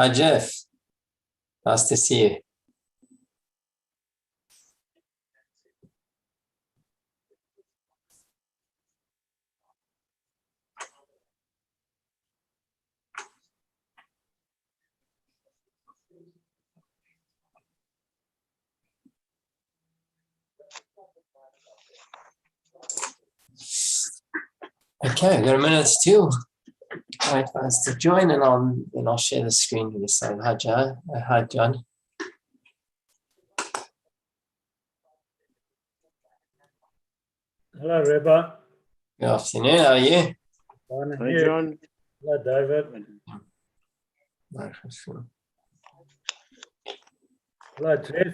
Hi, Jeff. Nice to see you. Okay, we've got a minute too. Wait for us to join, and I'll share the screen with you. So, hi, John. Hi, John. Hello, Rebbe. Good afternoon. How are you? Hi, John. Hello, David. Hello, Jeff.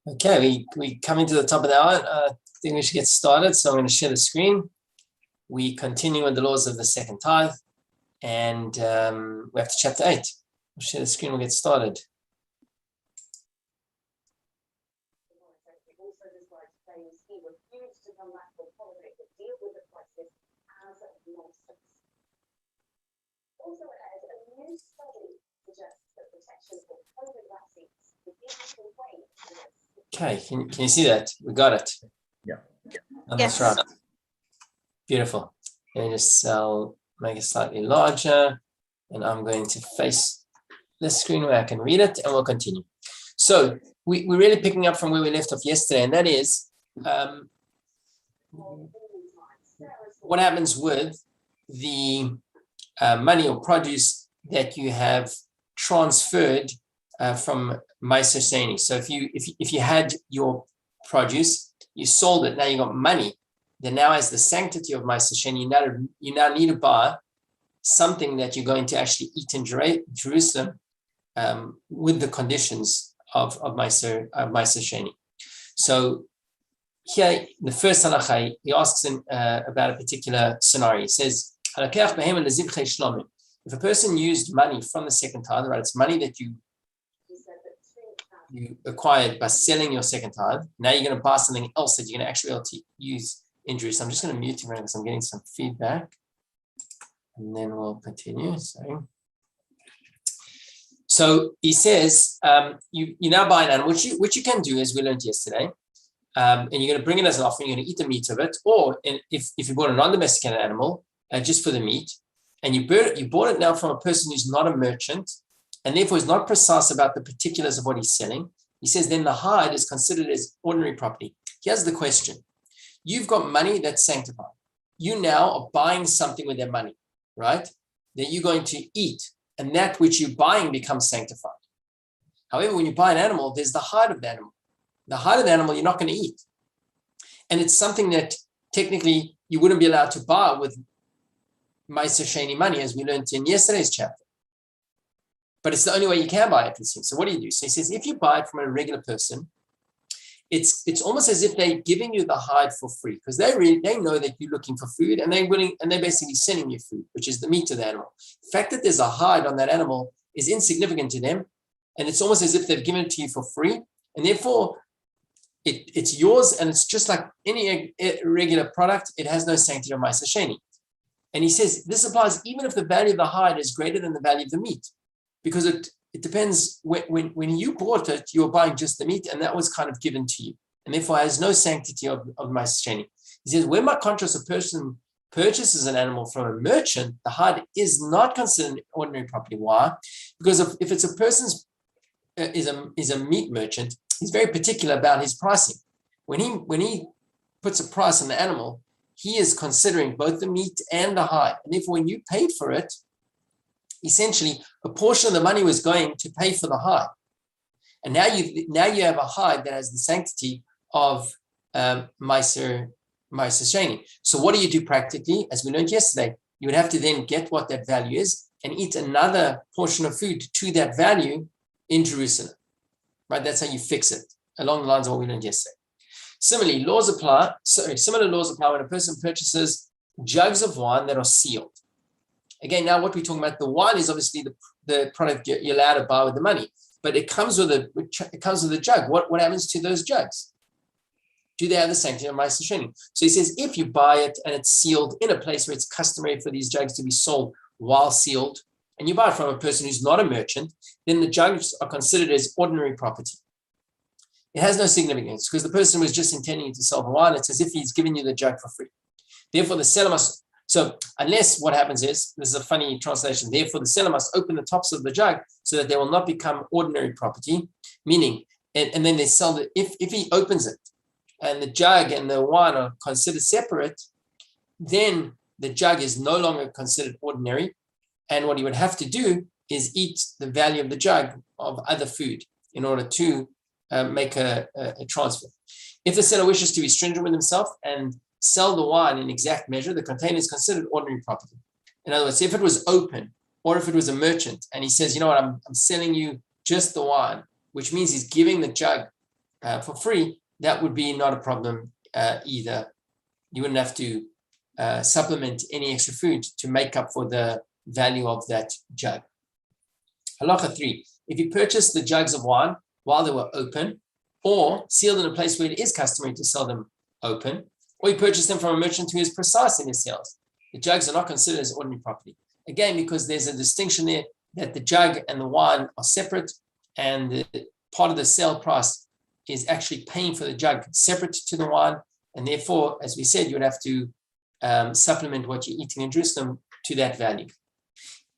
Okay, we coming to the top of the hour. I think we should get started. So I'm going to share the screen. We continue with the laws of the second tithe, and we have to chapter 8. We'll share the screen. We'll get started. Also, as a new study suggests that protection for COVID vaccines would be Okay, can you see that? We got it. Yeah. And that's right. Beautiful. And just make it slightly larger, and I'm going to face this screen where I can read it, and we'll continue. So we're really picking up from where we left off yesterday, and that is what happens with the money or produce that you have transferred from Maaser Sheini. So if you had your produce, you sold it, now you got money, then now as the sanctity of Maaser Sheini, you now need to buy something that you're going to actually eat in Jerusalem with the conditions of Maaser Sheini. So here, the first halacha, he asks him about a particular scenario. He says, if a person used money from the second tithe, right, it's money that you acquired by selling your second tithe. Now you're going to buy something else that you're going to actually be able to use in Jerusalem. I'm just going to mute you right now because I'm getting some feedback, and then we'll continue. So he says, you now buy an animal, which you can do, as we learned yesterday. And you're going to bring it as an offering. You're going to eat the meat of it, or if you bought a non-domesticated animal, just for the meat, and you bought it now from a person who's not a merchant, and therefore is not precise about the particulars of what he's selling. He says then the hide is considered as ordinary property. Here's the question. You've got money that's sanctified. You now are buying something with that money, right? That you're going to eat, and that which you're buying becomes sanctified. However, when you buy an animal, there's the hide of the animal. The hide of the animal you're not going to eat. And it's something that technically you wouldn't be allowed to buy with Maaser Sheini money, as we learned in yesterday's chapter. But it's the only way you can buy it with him. So what do you do? So he says, if you buy it from a regular person, it's almost as if they're giving you the hide for free, because they know that you're looking for food, and they're basically sending you food, which is the meat of the animal. The fact that there's a hide on that animal is insignificant to them, and it's almost as if they've given it to you for free, and therefore it's yours, and it's just like any regular product. It has no sanctity of Maaser Sheini. And he says this applies even if the value of the hide is greater than the value of the meat, because it depends. When you bought it, you were buying just the meat, and that was kind of given to you, and therefore has no sanctity of Maaser Sheini. He says, when by contrast a person purchases an animal from a merchant, the hide is not considered ordinary property. Why? Because if it's a person's is a meat merchant, he's very particular about his pricing. When he puts a price on the animal, he is considering both the meat and the hide. And therefore, when you paid for it, essentially a portion of the money was going to pay for the hide. And now you have a hide that has the sanctity of Maaser Sheini. So what do you do practically? As we learned yesterday, you would have to then get what that value is and eat another portion of food to that value in Jerusalem. Right? That's how you fix it, along the lines of what we learned yesterday. Similar laws apply when a person purchases jugs of wine that are sealed. Again, now what we're talking about, the wine is obviously the product you're allowed to buy with the money, but it comes with a jug. What happens to those jugs? Do they have the sanctity of Maaser Sheini? So he says, if you buy it and it's sealed in a place where it's customary for these jugs to be sold while sealed, and you buy it from a person who's not a merchant, then the jugs are considered as ordinary property. It has no significance because the person was just intending to sell the wine. It's as if he's giving you the jug for free. Therefore, the seller must, so unless what happens is, this is a funny translation, therefore the seller must open the tops of the jug so that they will not become ordinary property, meaning, and then they sell it, if he opens it and the jug and the wine are considered separate, then the jug is no longer considered ordinary. And what he would have to do is eat the value of the jug of other food in order to make a transfer. If the seller wishes to be stringent with himself and sell the wine in exact measure, the container is considered ordinary property. In other words, if it was open or if it was a merchant and he says, you know what, I'm selling you just the wine, which means he's giving the jug for free, that would be not a problem either. You wouldn't have to supplement any extra food to make up for the value of that jug. Halacha 3, if you purchase the jugs of wine while they were open or sealed in a place where it is customary to sell them open, or you purchase them from a merchant who is precise in his sales, the jugs are not considered as ordinary property. Again, because there's a distinction there that the jug and the wine are separate, and the part of the sale price is actually paying for the jug separate to the wine, and therefore, as we said, you would have to supplement what you're eating in Jerusalem to that value.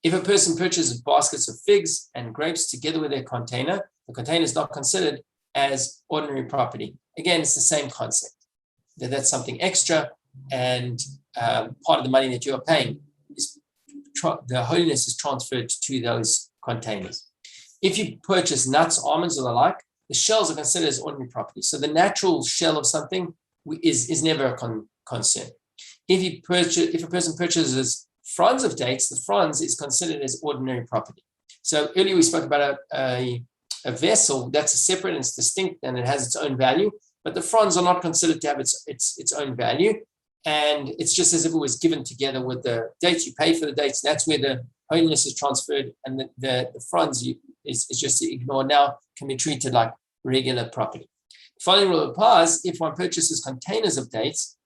If a person purchases baskets of figs and grapes together with their container, the container is not considered as ordinary property. Again, it's the same concept, that that's something extra, and part of the money that you are paying is the holiness is transferred to those containers. If you purchase nuts, almonds, or the like, the shells are considered as ordinary property. So the natural shell of something is never a concern. If a person purchases fronds of dates, the fronds is considered as ordinary property. So earlier we spoke about a vessel that's separate and it's distinct and it has its own value, but the fronds are not considered to have its own value, and it's just as if it was given together with the dates. You pay for the dates, that's where the holiness is transferred, and the fronds is just to ignore now, can be treated like regular property. The following rule applies if one purchases containers of dates.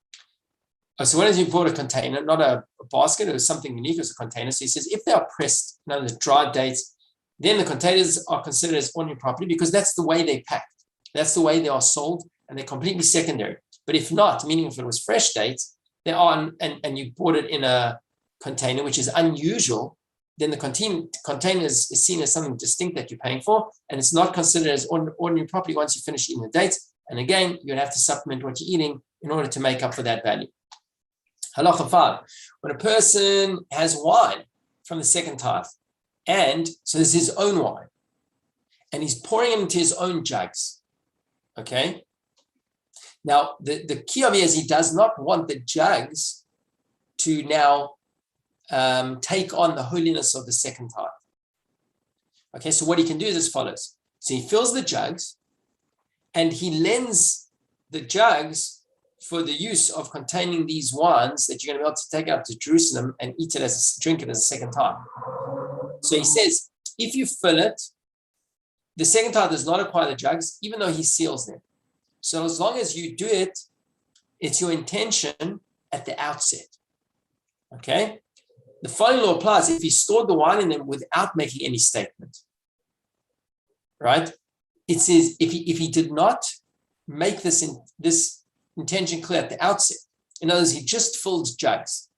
So when you bought a container, not a basket, it was something unique as a container. So he says, if they are pressed, in other words, dried dates, then the containers are considered as ordinary property because that's the way they're packed. That's the way they are sold, and they're completely secondary. But if not, meaning if it was fresh dates, they are, and you bought it in a container, which is unusual, then the container is seen as something distinct that you're paying for, and it's not considered as ordinary property once you finish eating the dates. And again, you'd have to supplement what you're eating in order to make up for that value. Halacha 5, when a person has wine from the second tithe, and so this is his own wine, and he's pouring it into his own jugs, okay? Now, the key of it is he does not want the jugs to now take on the holiness of the second tithe. Okay, so what he can do is as follows. So he fills the jugs, and he lends the jugs for the use of containing these wines that you're going to be able to take up to Jerusalem and eat it drink it as a second tithe. So he says, if you fill it, the second tithe does not acquire the jugs, even though he seals them. So as long as you do it, it's your intention at the outset. Okay? The following law applies if he stored the wine in them without making any statement. Right? It says if he did not make this intention clear at the outset, in other words, he just filled jugs,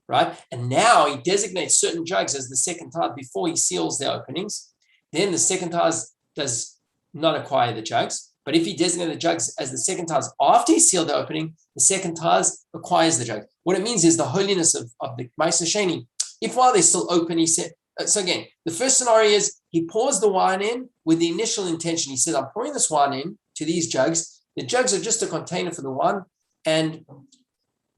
right? And now he designates certain jugs as the second tithe before he seals their openings. Then the second tithe does not acquire the jugs. But if he designated the jugs as the second tithes after he sealed the opening, the second tithes acquires the jugs. What it means is the holiness of the Maaser Sheini. If while they're still open, he said, so again, the first scenario is he pours the wine in with the initial intention. He says, I'm pouring this wine in to these jugs. The jugs are just a container for the wine, and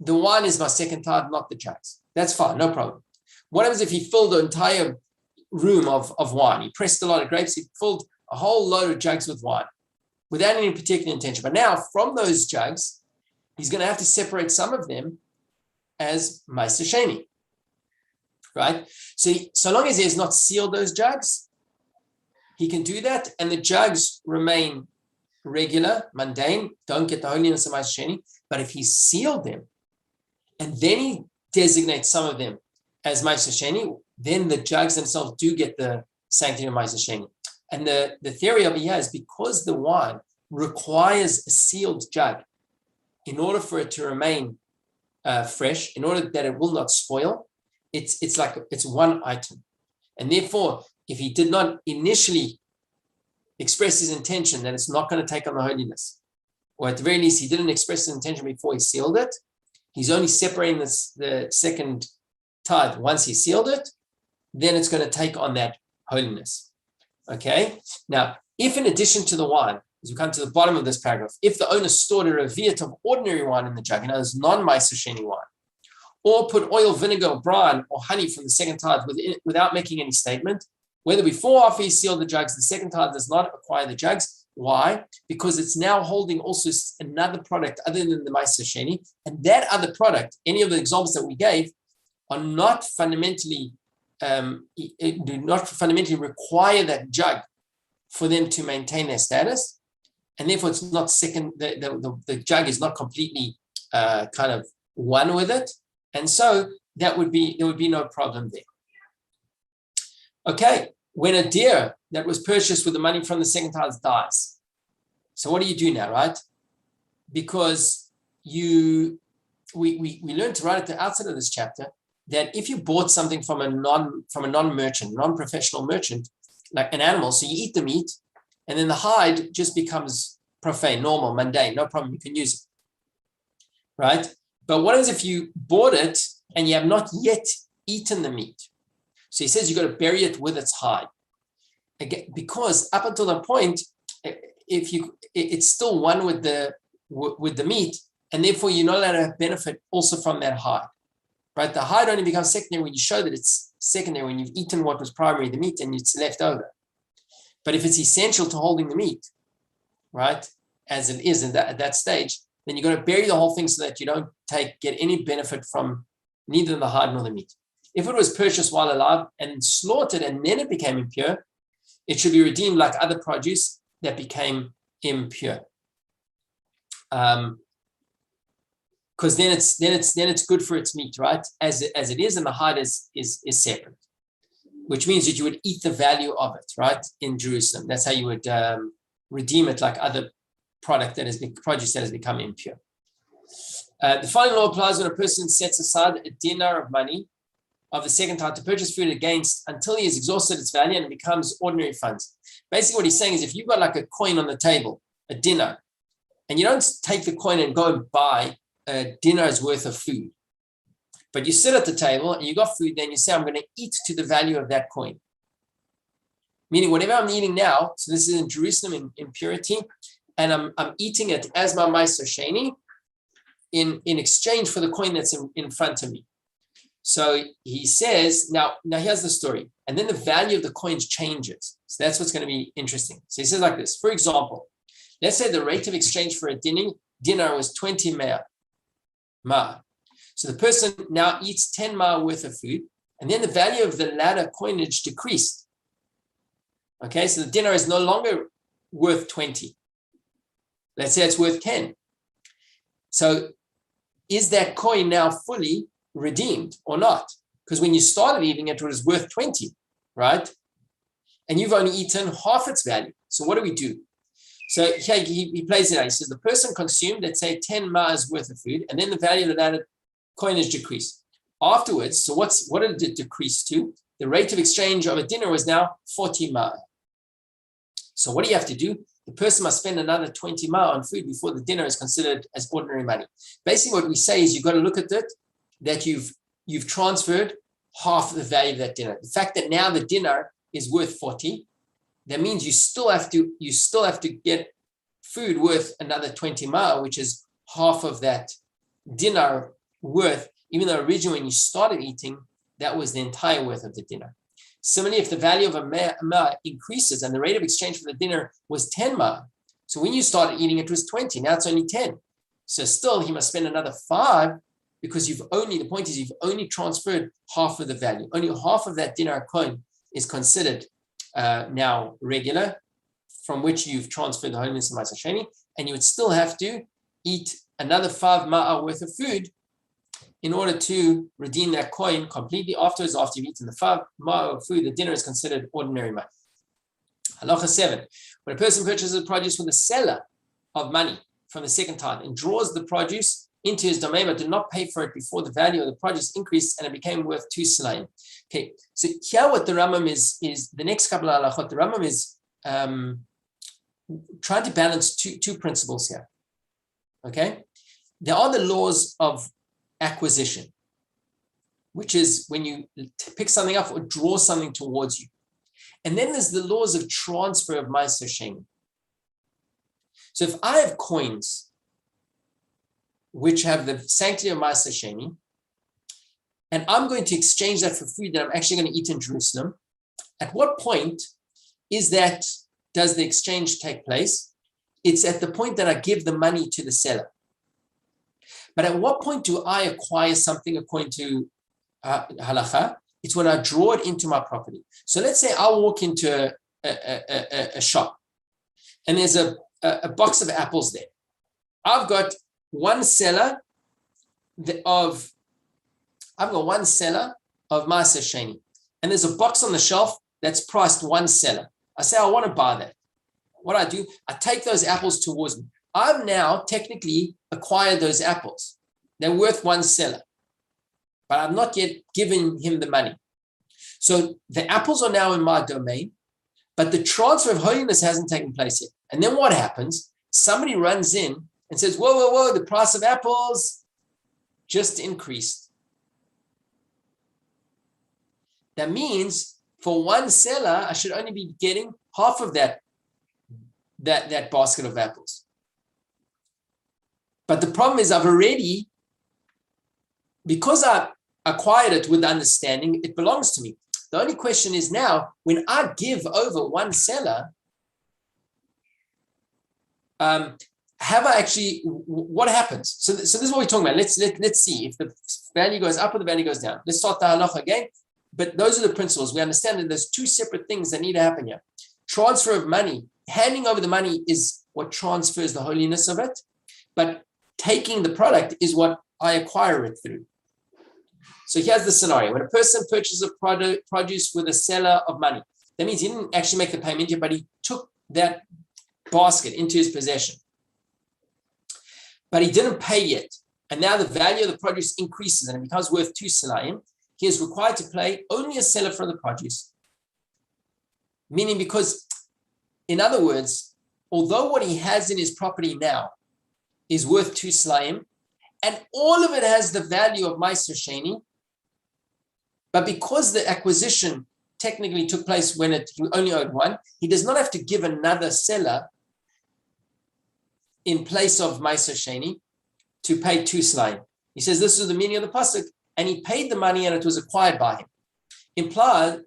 the wine is my second tithe, not the jugs. That's fine, no problem. What happens if he filled the entire room of wine? He pressed a lot of grapes, he filled a whole load of jugs with wine without any particular intention. But now from those jugs, he's going to have to separate some of them as Maaser Sheini, right? So long as he has not sealed those jugs, he can do that, and the jugs remain regular, mundane, don't get the holiness of Maaser Sheini. But if he sealed them, and then he designates some of them as Maaser Sheini, then the jugs themselves do get the sanctity of Maaser Sheini. And the theory of it here is because the wine requires a sealed jug in order for it to remain fresh, in order that it will not spoil, it's like it's one item. And therefore, if he did not initially express his intention that it's not going to take on the holiness, or at the very least, he didn't express his intention before he sealed it, he's only separating the second tithe once he sealed it, then it's going to take on that holiness. Okay, now, if in addition to the wine, as we come to the bottom of this paragraph, if the owner stored a reviet of ordinary wine in the jug, and as non-Maaser Sheini wine, or put oil, vinegar, brine, or honey from the second tithe without making any statement, whether before or after he sealed the jugs, the second tithe does not acquire the jugs. Why? Because it's now holding also another product other than the Maaser Sheini, and that other product, any of the examples that we gave, are not fundamentally do not fundamentally require that jug for them to maintain their status, and therefore it's not second. The jug is not completely kind of one with it, and so there would be no problem there. Okay, when a deer that was purchased with the money from the second tithe dies, so what do you do now, right? Because we learned right at the outset of this chapter that if you bought something from a non-merchant, non-professional merchant, like an animal, so you eat the meat, and then the hide just becomes profane, normal, mundane, no problem, you can use it, right? But what is if you bought it and you have not yet eaten the meat? So he says you got to bury it with its hide. Again, because up until that point, it's still one with the meat, and therefore you're not allowed to have benefit also from that hide. Right? The hide only becomes secondary when you show that it's secondary, when you've eaten what was primary, the meat, and it's left over. But if it's essential to holding the meat, right, as it is at that stage, then you've got to bury the whole thing so that you don't get any benefit from neither the hide nor the meat. If it was purchased while alive and slaughtered and then it became impure, it should be redeemed like other produce that became impure. Because then it's good for its meat, right? As it is, and the hide is separate, which means that you would eat the value of it, right? In Jerusalem, that's how you would redeem it, like other produce that has become impure. The following law applies when a person sets aside a dinar of money of the second tithe to purchase food against until he has exhausted its value and it becomes ordinary funds. Basically, what he's saying is, if you've got like a coin on the table, a dinar, and you don't take the coin and go and buy a dinar's worth of food, but you sit at the table and you got food, then you say, I'm going to eat to the value of that coin. Meaning whatever I'm eating now, so this is in Jerusalem in purity, and I'm eating it as my Maaser Sheini in exchange for the coin that's in front of me. So he says, now here's the story. And then the value of the coins changes. So that's what's going to be interesting. So he says like this, for example, let's say the rate of exchange for a dinar was 20 ma. So the person now eats 10 ma worth of food, and then the value of the latter coinage decreased. Okay, so the dinar is no longer worth 20. Let's say it's worth 10. So is that coin now fully redeemed or not? Because when you started eating it, it was worth 20, right? And you've only eaten half its value. So what do we do? So here he plays it out. He says the person consumed, let's say 10 ma's worth of food, and then the value of that coinage decreased. Afterwards, so what did it decrease to? The rate of exchange of a dinar was now 40 ma. So what do you have to do? The person must spend another 20 ma on food before the dinner is considered as ordinary money. Basically, what we say is you've got to look at it that you've transferred half the value of that dinner. The fact that now the dinner is worth 40, that means you still have to get food worth another 20 ma, which is half of that dinner worth, even though originally when you started eating, that was the entire worth of the dinner. Similarly, if the value of a ma increases and the rate of exchange for the dinner was 10 ma, so when you started eating it was 20, now it's only 10. So still he must spend another 5 because the point is you've only transferred half of the value. Only half of that dinner coin is considered now regular, from which you've transferred the holiness of Maaser Sheini, and you would still have to eat another 5 ma'a worth of food in order to redeem that coin completely. Afterwards, after you've eaten the 5 ma'a of food, the dinner is considered ordinary money. Halacha 7. When a person purchases produce with a seller of money from the second time and draws the produce into his domain but did not pay for it before the value of the produce increased and it became worth 2 selaim. Okay, so here what the Rambam is the next couple of halachot, the Rambam is trying to balance two principles here. Okay, there are the laws of acquisition, which is when you pick something up or draw something towards you. And then there's the laws of transfer of Maaser Sheini. So if I have coins which have the sanctity of Maaser Sheini, and I'm going to exchange that for food that I'm actually going to eat in Jerusalem, at what point does the exchange take place? It's at the point that I give the money to the seller. But at what point do I acquire something according to halacha? It's when I draw it into my property. So let's say I'll walk into a shop and there's a box of apples there. I've got one seller of Maaser Sheini, and there's a box on the shelf that's priced 1 seller. I say, I want to buy that. What I do, I take those apples towards me. I've now technically acquired those apples. They're worth 1 seller, but I've not yet given him the money. So the apples are now in my domain, but the transfer of holiness hasn't taken place yet. And then what happens? Somebody runs in and says, whoa, the price of apples just increased. That means for 1 seller, I should only be getting half of that basket of apples. But the problem is because I acquired it with understanding, it belongs to me. The only question is now, when I give over 1 seller, what happens? So this is what we're talking about. Let's see if the value goes up or the value goes down. Let's start the halacha again. But those are the principles. We understand that there's 2 separate things that need to happen here. Transfer of money, handing over the money is what transfers the holiness of it. But taking the product is what I acquire it through. So here's the scenario. When a person purchases a produce with a seller of money, that means he didn't actually make the payment yet, but he took that basket into his possession. But he didn't pay yet. And now the value of the produce increases and it becomes worth 2 selaim. He is required to pay only a seller for the produce. Meaning because, in other words, although what he has in his property now is worth 2 selaim, and all of it has the value of Maaser Sheini, but because the acquisition technically took place when he only owed 1, he does not have to give another seller in place of Maaser Sheini to pay 2 selaim. He says this is the meaning of the pasuk, and he paid the money and it was acquired by him. Implied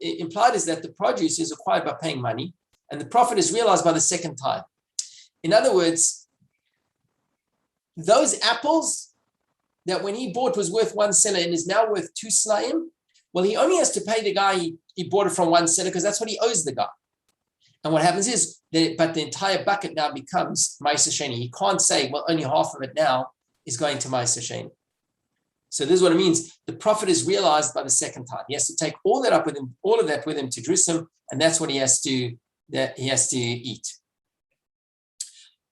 is that the produce is acquired by paying money and the profit is realized by the second time. In other words, those apples that when he bought was worth 1 seller and is now worth 2 selaim, well, he only has to pay the guy he bought it from 1 seller because that's what he owes the guy. And what happens is, but the entire bucket now becomes Maaser Sheini. He can't say, well, only half of it now is going to Maaser Sheini. So this is what it means. The profit is realized by the second time. He has to take all of that with him to Jerusalem, and that's what he has to eat.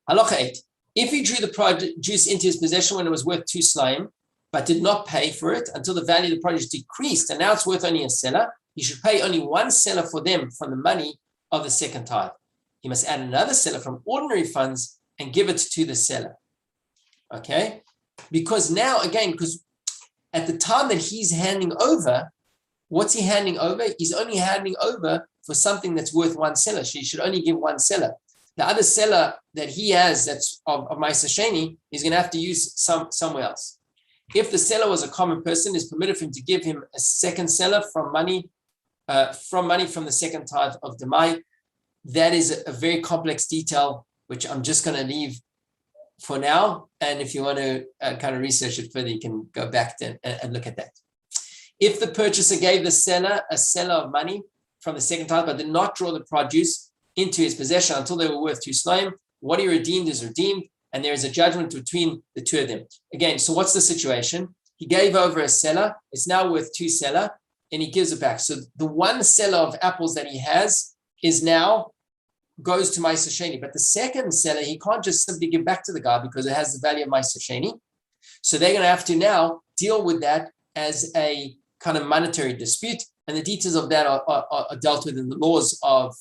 Halacha 8. If he drew the produce into his possession when it was worth 2 selaim, but did not pay for it until the value of the produce decreased, and now it's worth only a seller, he should pay only 1 seller for them from the money of the second tithe. he must add another seller from ordinary funds and give it to the seller. Okay? Because now, again, because at the time that he's handing over, what's he handing over? He's only handing over for something that's worth one seller. So he should only give one seller. The other seller that he has that's of Maaser Sheini, he's going to have to use somewhere else. If the seller was a common person, it's permitted for him to give him a second seller from money from the second tithe of Demai. That is a very complex detail, which I'm just going to leave for now. And if you want to kind of research it further, you can go back and look at that. If the purchaser gave the seller a seller of money from the second tithe, but did not draw the produce into his possession until they were worth 2 slime, what he redeemed is redeemed, and there is a judgment between the two of them. Again, so what's the situation? He gave over a seller, it's now worth 2 seller, and he gives it back. So the one seller of apples that he has is now goes to Maaser Sheini, but the second seller, he can't just simply give back to the guy because it has the value of Maaser Sheini. So they're going to have to now deal with that as a kind of monetary dispute, and the details of that are dealt with in the laws of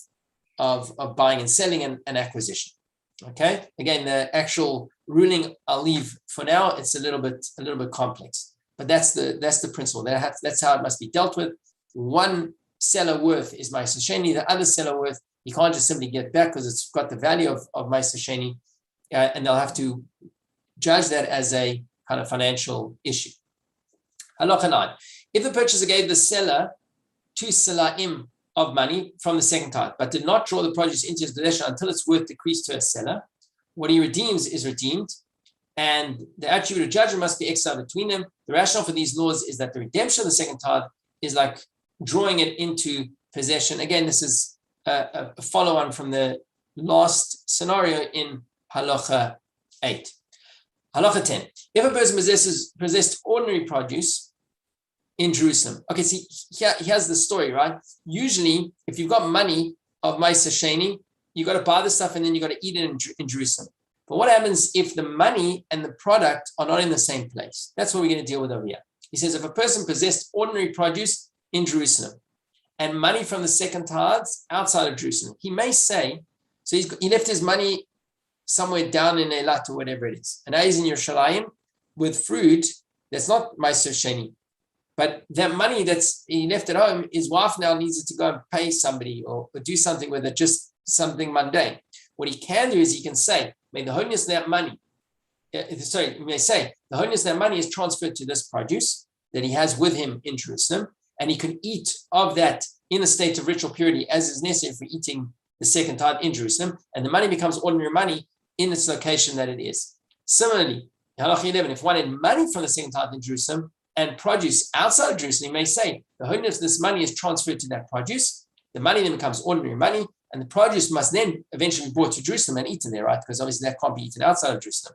buying and selling and acquisition. Okay. Again, the actual ruling I'll leave for now. It's a little bit complex, but that's the principle. That's how it must be dealt with. One seller worth is Maaser Sheini. The other seller worth, you can't just simply get back because it's got the value of Maaser Sheini, and they'll have to judge that as a kind of financial issue. Halacha 9. If the purchaser gave the seller 2 selaim of money from the second tithe, but did not draw the produce into his possession until its worth decreased to a seller, what he redeems is redeemed, and the attribute of judgment must be exiled between them. The rationale for these laws is that the redemption of the second tithe is like drawing it into possession. Again, this is a follow-on from the last scenario in Halacha 8. Halacha 10. If a person possessed ordinary produce in Jerusalem. Okay, see, here's the story, right? Usually, if you've got money of Maaser Sheini, you got to buy the stuff and then you got to eat it in Jerusalem. But what happens if the money and the product are not in the same place? That's what we're going to deal with over here. He says, if a person possessed ordinary produce in Jerusalem and money from the second tithes outside of Jerusalem, he may say, so he left his money somewhere down in Eilat or whatever it is, and now he's in Yerushalayim with fruit that's not Maaser Sheini. But that money that's he left at home, his wife now needs it to go and pay somebody or do something with it, just something mundane. What he can do is he can say, may the holiness of that money, he may say, the holiness of that money is transferred to this produce that he has with him in Jerusalem, and he can eat of that in a state of ritual purity as is necessary for eating the second tithe in Jerusalem, and the money becomes ordinary money in its location that it is. Similarly, Halacha 11, if one had money from the second tithe in Jerusalem, and produce outside of Jerusalem, you may say the holiness of this money is transferred to that produce. The money then becomes ordinary money, and the produce must then eventually be brought to Jerusalem and eaten there, right? Because obviously that can't be eaten outside of Jerusalem.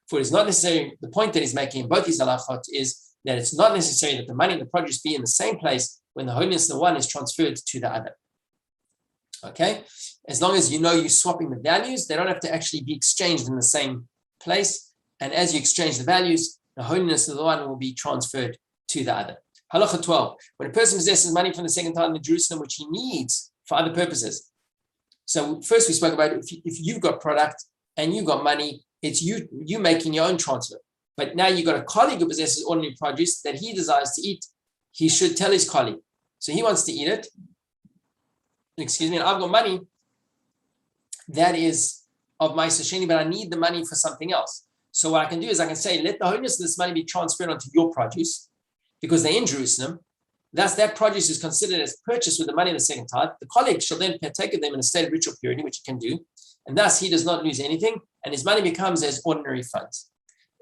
For it is not necessary, the point that he's making in both these halachot is that it's not necessary that the money and the produce be in the same place when the holiness of the one is transferred to the other. Okay? As long as you know you're swapping the values, they don't have to actually be exchanged in the same place. And as you exchange the values, the holiness of the one will be transferred to the other. Halacha 12. When a person possesses money from the second tithe in Jerusalem, which he needs for other purposes. So first we spoke about if you've got product and you've got money, it's you making your own transfer. But now you've got a colleague who possesses ordinary produce that he desires to eat. He should tell his colleague. So he wants to eat it. Excuse me, and I've got money that is of Maaser Sheini, but I need the money for something else. So what I can do is I can say, let the holiness of this money be transferred onto your produce because they're in Jerusalem. Thus, that produce is considered as purchased with the money of the second tithe. The colleague shall then partake of them in a state of ritual purity, which he can do. And thus, he does not lose anything, and his money becomes as ordinary funds.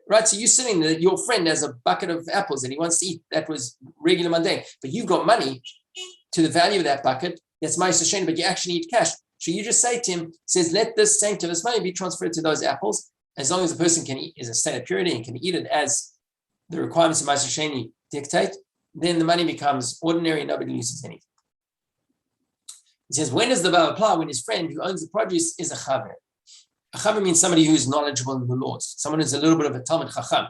Right? So you're sitting there, your friend has a bucket of apples and he wants to eat. That was regular mundane. But you've got money to the value of that bucket. That's Maaser Sheini, but you actually need cash. So you just say to him, says, let this saint of this money be transferred to those apples. As long as the person can eat, is a state of purity and can eat it as the requirements of Maaser Sheini dictate, then the money becomes ordinary and nobody loses anything. He says, when does the vow apply? When his friend who owns the produce is a chaver. A chaver means somebody who is knowledgeable in the laws, someone who's a little bit of a Talmud Chacham.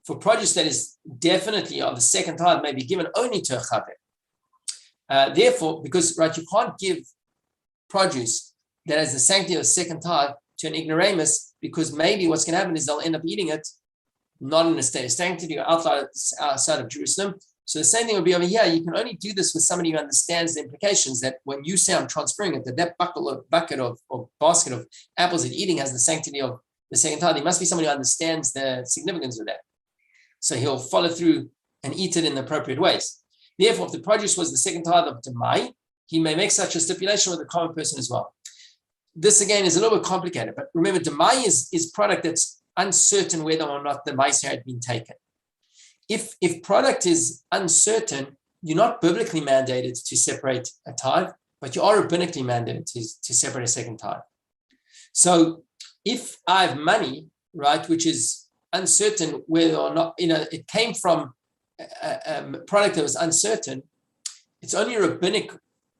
For produce that is definitely of the second tithe may be given only to a chaver. Therefore, because right, you can't give produce that has the sanctity of a second tithe to an ignoramus, because maybe what's going to happen is they'll end up eating it not in a state of sanctity or outside of Jerusalem. So the same thing would be over here. You can only do this with somebody who understands the implications, that when you say I'm transferring it, that bucket of or basket of apples that eating has the sanctity of the second tithe. There must be somebody who understands the significance of that. So he'll follow through and eat it in the appropriate ways. Therefore, if the produce was the second tithe of Demai, he may make such a stipulation with a common person as well. This again is a little bit complicated, but remember, Demai is product that's uncertain whether or not the Maaser had been taken. If product is uncertain, you're not biblically mandated to separate a tithe, but you are rabbinically mandated to separate a second tithe. So if I have money, right, which is uncertain whether or not, it came from a product that was uncertain, it's only a rabbinic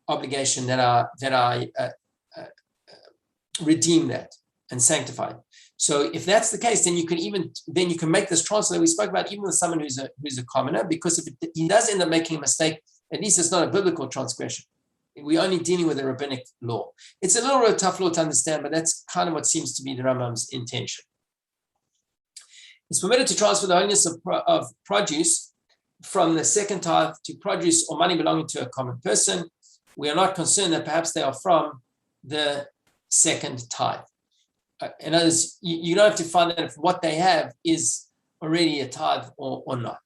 obligation that I redeem that and sanctify. So if that's the case, then you can make this transfer that we spoke about, even with someone who's a commoner, because if he does end up making a mistake, at least it's not a biblical transgression. We're only dealing with a rabbinic law. It's a little bit of a tough law to understand, but that's kind of what seems to be the Rambam's intention. It's permitted to transfer the holiness of produce from the second tithe to produce or money belonging to a common person. We are not concerned that perhaps they are from the second tithe. In other words, you don't have to find out if what they have is already a tithe or not.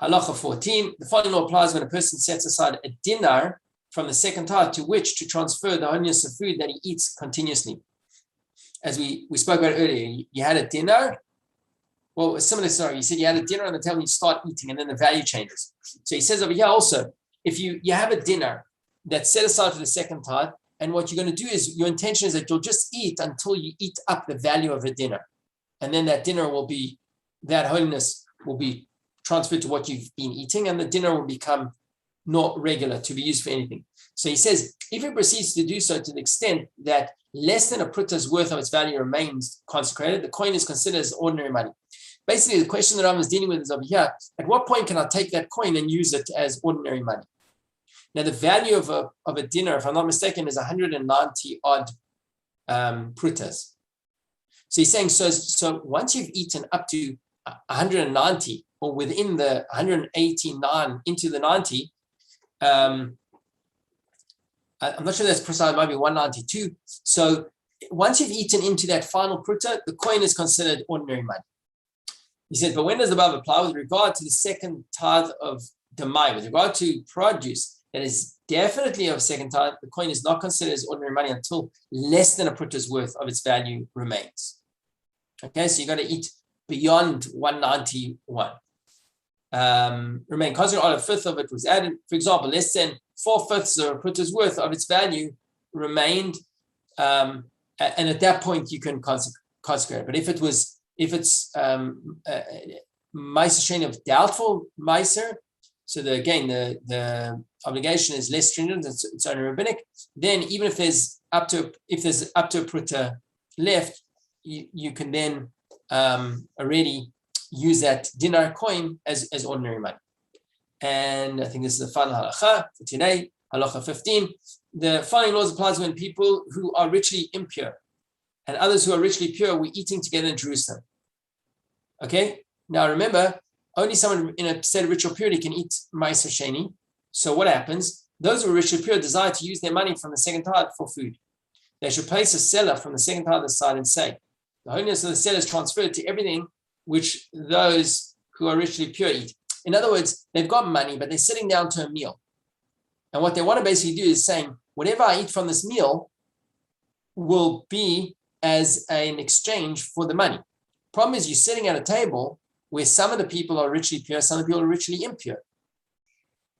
Halacha 14, the following law applies when a person sets aside a dinar from the second tithe to which to transfer the holiness of food that he eats continuously. As we spoke about earlier, you had a dinar. Well, a similar story. You said you had a dinner on the table and you start eating, and then the value changes. So he says over here also, if you have a dinner that's set aside for the second tithe, and what you're going to do is, your intention is that you'll just eat until you eat up the value of a dinner. And then that dinner that holiness will be transferred to what you've been eating, and the dinner will become not regular to be used for anything. So he says, if it proceeds to do so to the extent that less than a pruta's worth of its value remains consecrated, the coin is considered as ordinary money. Basically, the question that I was dealing with is over here, at what point can I take that coin and use it as ordinary money? Now, the value of a dinner, if I'm not mistaken, is 190 odd prutas. So he's saying, so once you've eaten up to 190, or within the 189 into the 90, I'm not sure that's precise, it might be 192. So once you've eaten into that final pruta, the coin is considered ordinary money. He said, but when does the above apply? With regard to the second tithe of Demai, with regard to produce that is definitely of second tithe, the coin is not considered as ordinary money until less than a pruta's worth of its value remains. Okay, so you got to eat beyond 191. Remain constant, on a fifth of it was added. For example, less than 4/5 of a pruta's worth of its value remained, and at that point you can consecrate it. But if it's Maaser Sheini of doubtful Maaser, so the obligation is less stringent, it's only rabbinic, then even if there's up to a pruta left, you can then already use that dinar coin as ordinary money. And I think this is the final halacha for today, halacha 15. The following laws applies when people who are richly impure and others who are richly pure were eating together in Jerusalem. Okay, now remember, only someone in a state of ritual purity can eat Maaser Sheini. So what happens? Those who are ritually pure desire to use their money from the second tithe for food. They should place a seller from the second tithe aside and say, the holiness of the seller is transferred to everything which those who are ritually pure eat. In other words, they've got money, but they're sitting down to a meal. And what they want to basically do is saying, whatever I eat from this meal will be as an exchange for the money. Problem is, you're sitting at a table where some of the people are ritually pure, some of the people are ritually impure.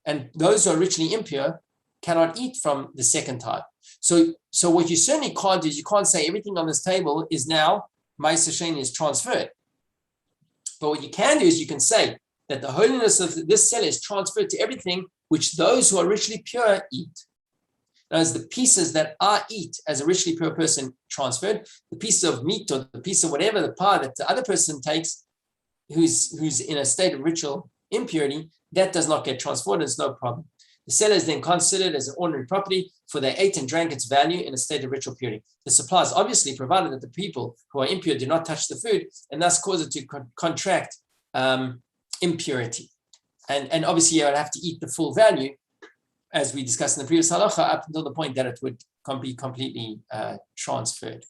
And those who are ritually impure cannot eat from the second tithe. So what you certainly can't do is you can't say everything on this table is now Maaser Sheini is transferred. But what you can do is you can say that the holiness of this seller is transferred to everything which those who are ritually pure eat. Now, as the pieces that I eat as a ritually pure person transferred, the piece of meat or the piece of whatever, the part that the other person takes who's in a state of ritual impurity, that does not get transferred, it's no problem. The seller is then considered as an ordinary property, for they ate and drank its value in a state of ritual purity. The supply is obviously provided that the people who are impure do not touch the food and thus cause it to contract impurity. And obviously you would have to eat the full value, as we discussed in the previous halacha, up until the point that it would be completely transferred.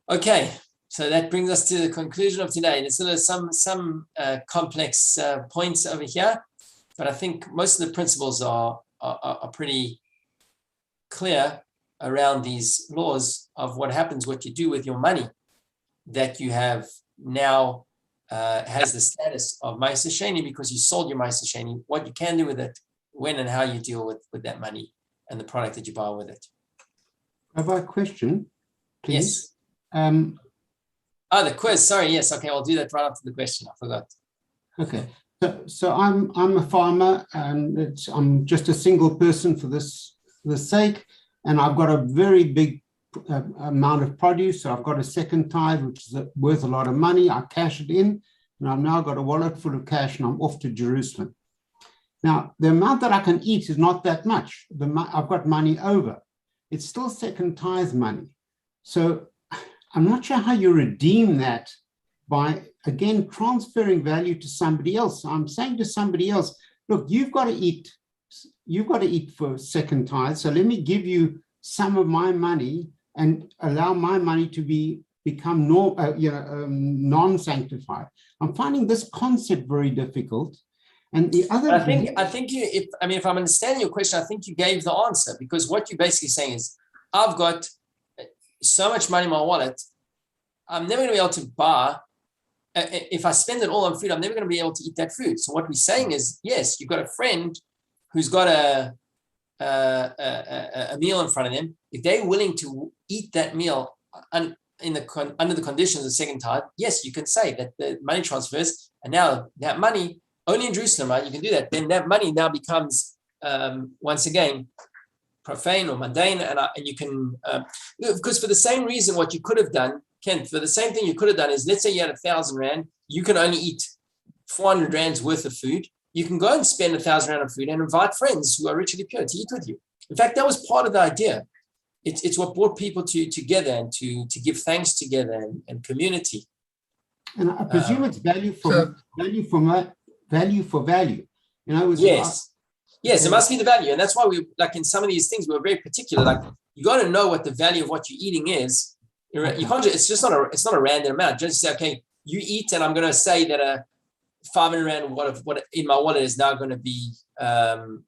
Okay, so that brings us to the conclusion of today. There's still some complex points over here, but I think most of the principles are pretty clear around these laws of what happens, what you do with your money that you have now has the status of Maaser Sheini because you sold your Maaser Sheini, what you can do with it, when and how you deal with that money and the product that you buy with it. Have I a question, please? Yes. The quiz. Sorry. Yes. Okay. I'll do that right after the question. I forgot. Okay. So I'm a farmer, and I'm just a single person for the sake, and I've got a very big amount of produce. So I've got a second tithe, which is worth a lot of money. I cash it in, and I've now got a wallet full of cash, and I'm off to Jerusalem. Now, the amount that I can eat is not that much. I've got money over. It's still second tithe money. So I'm not sure how you redeem that by, again, transferring value to somebody else. So I'm saying to somebody else, look, you've got to eat for second tithe. So let me give you some of my money and allow my money to become non-sanctified. I'm finding this concept very difficult. And the other, I think if I'm understanding your question, I think you gave the answer, because what you're basically saying is, I've got so much money in my wallet, I'm never going to be able to buy. If I spend it all on food, I'm never going to be able to eat that food. So what we're saying is, yes, you've got a friend who's got a meal in front of them. If they're willing to eat that meal under the conditions of second tithe, yes, you can say that the money transfers, and now that money, only in Jerusalem, right? You can do that. Then that money now becomes, once again, profane or mundane, and you can, because for the same reason, what you could have done, Ken, for the same thing you could have done is, let's say you had 1,000 rand, you can only eat 400 rands worth of food. You can go and spend 1,000 rand on food and invite friends who are ritually pure to eat with you. In fact, that was part of the idea. It's what brought people together and to give thanks together and community. And I presume it's value for value. Yes, it must be the value, and that's why we, like in some of these things, we're very particular. Like, you got to know what the value of what you're eating is. You can't. It's just not a random amount. Just say, okay, you eat, and I'm going to say that a 500 rand what in my wallet is now going to be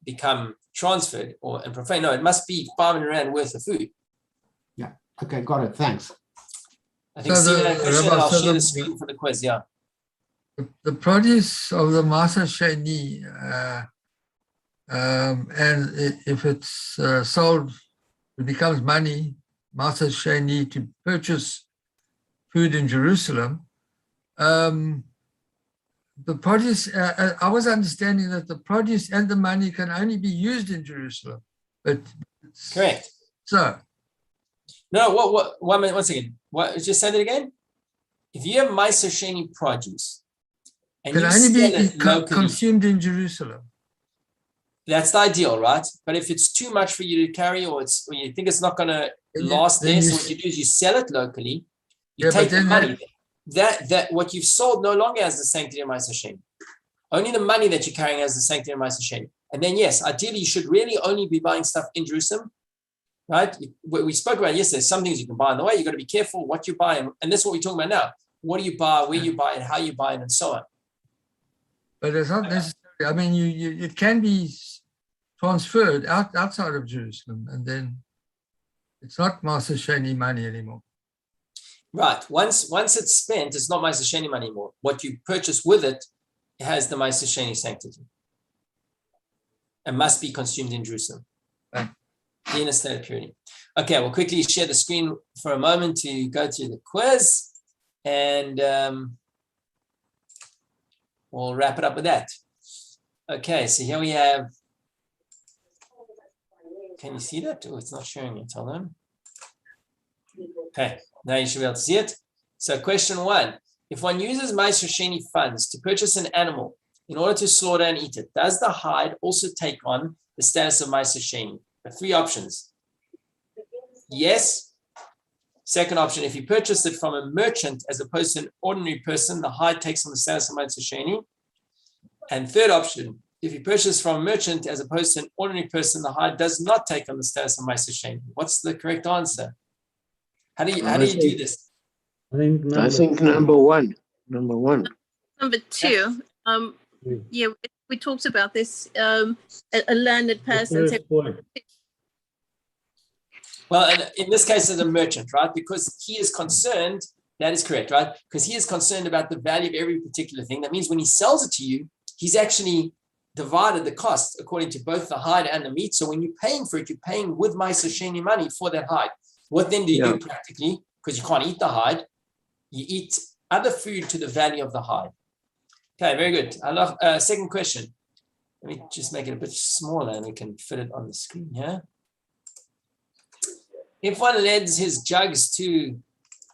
become transferred and profane. No, it must be 500 rand worth of food. Yeah. Okay, got it. Thanks. I think Stephen had a question, and I'll share the screen for the quiz. Yeah. The produce of the Maaser Sheini, and if it's sold, it becomes money, Maaser Sheini, to purchase food in Jerusalem. The produce, I was understanding that the produce and the money can only be used in Jerusalem. But correct. So. No, what? 1 minute, 1 second. What? Just say that again. If you have Maaser Sheini produce, and can only be consumed in Jerusalem. That's the ideal, right? But if it's too much for you to carry, or you think it's not going to last there, so what you do is you sell it locally. You take the money. That what you've sold no longer has the sanctity of Maaser Sheini. Only the money that you're carrying has the sanctity of Maaser Sheini. And then, yes, ideally, you should really only be buying stuff in Jerusalem, right? We spoke about yesterday. Some things you can buy on the way. You got to be careful what you buy, and that's what we're talking about now. What do you buy? Where you buy it? How you buy it, and so on. But it's not necessary. I mean, it can be transferred outside of Jerusalem, and then it's not Maaser Sheini money anymore. Right. Once it's spent, it's not Maaser Sheini money anymore. What you purchase with it has the Maaser Sheini sanctity and must be consumed in Jerusalem. Right. In a state of purity. Okay, we'll quickly share the screen for a moment to go through the quiz, and we'll wrap it up with that. Okay, so here we have. Can you see that? Oh, it's not showing it. Hold on. Okay, now you should be able to see it. So question 1, if one uses Maaser Sheini funds to purchase an animal in order to slaughter and eat it, does the hide also take on the status of Maaser Sheini? The three options. Yes. Second option, if you purchase it from a merchant as opposed to an ordinary person, the hide takes on the status of Maaser Sheini. And third option, if you purchase from a merchant as opposed to an ordinary person, the hide does not take on the status of Maaser Sheini. What's the correct answer? How do you do this? I think number one. Number one. Number two, yeah, we talked about this. A learned person. First point. Well, in this case, as a merchant, right? Because he is concerned, that is correct, right? Because he is concerned about the value of every particular thing. That means when he sells it to you, he's actually divided the cost according to both the hide and the meat. So when you're paying for it, you're paying with Maaser Sheini money for that hide. What then do you do practically? Because you can't eat the hide, you eat other food to the value of the hide. Okay, very good. I love second question. Let me just make it a bit smaller and we can fit it on the screen here. If one lends his jugs to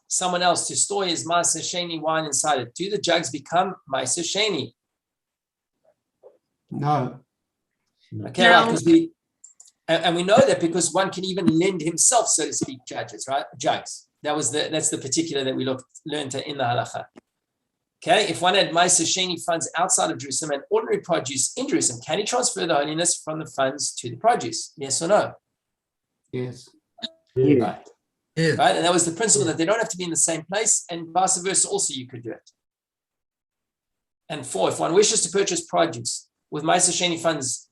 someone else to store his Maaser Sheini wine inside it, do the jugs become Maaser Sheini? No. Okay, right, because we know that because one can even lend himself, so to speak, jugs. That's the particular that we learned in the halacha. Okay, if one had Maaser Sheini funds outside of Jerusalem and ordinary produce in Jerusalem, can he transfer the holiness from the funds to the produce? Yes or no? Yes. Right. Yeah. Right, and that was the principle that they don't have to be in the same place, and vice versa. Also, you could do it. And four, if one wishes to purchase produce with Maaser Sheini funds,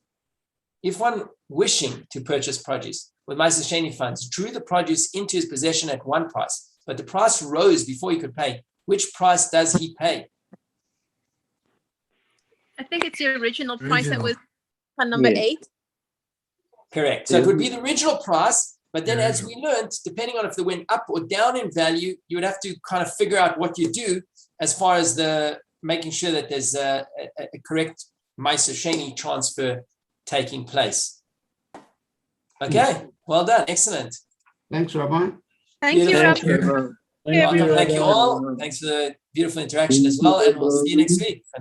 if one wishing to purchase produce with Maaser Sheini funds drew the produce into his possession at one price, but the price rose before he could pay, which price does he pay? I think it's the original price that was on number 8. Correct. So it would be the original price, but then as we learned, depending on if they went up or down in value, you would have to kind of figure out what you do as far as making sure that there's a correct Maaser Sheini transfer taking place. Okay, well done. Excellent. Thanks, Rabbi. Thank you, Beautiful. Rabbi. Thank you, Thank you Rabbi. all. Thanks for the beautiful interaction as well, and we'll see you next week.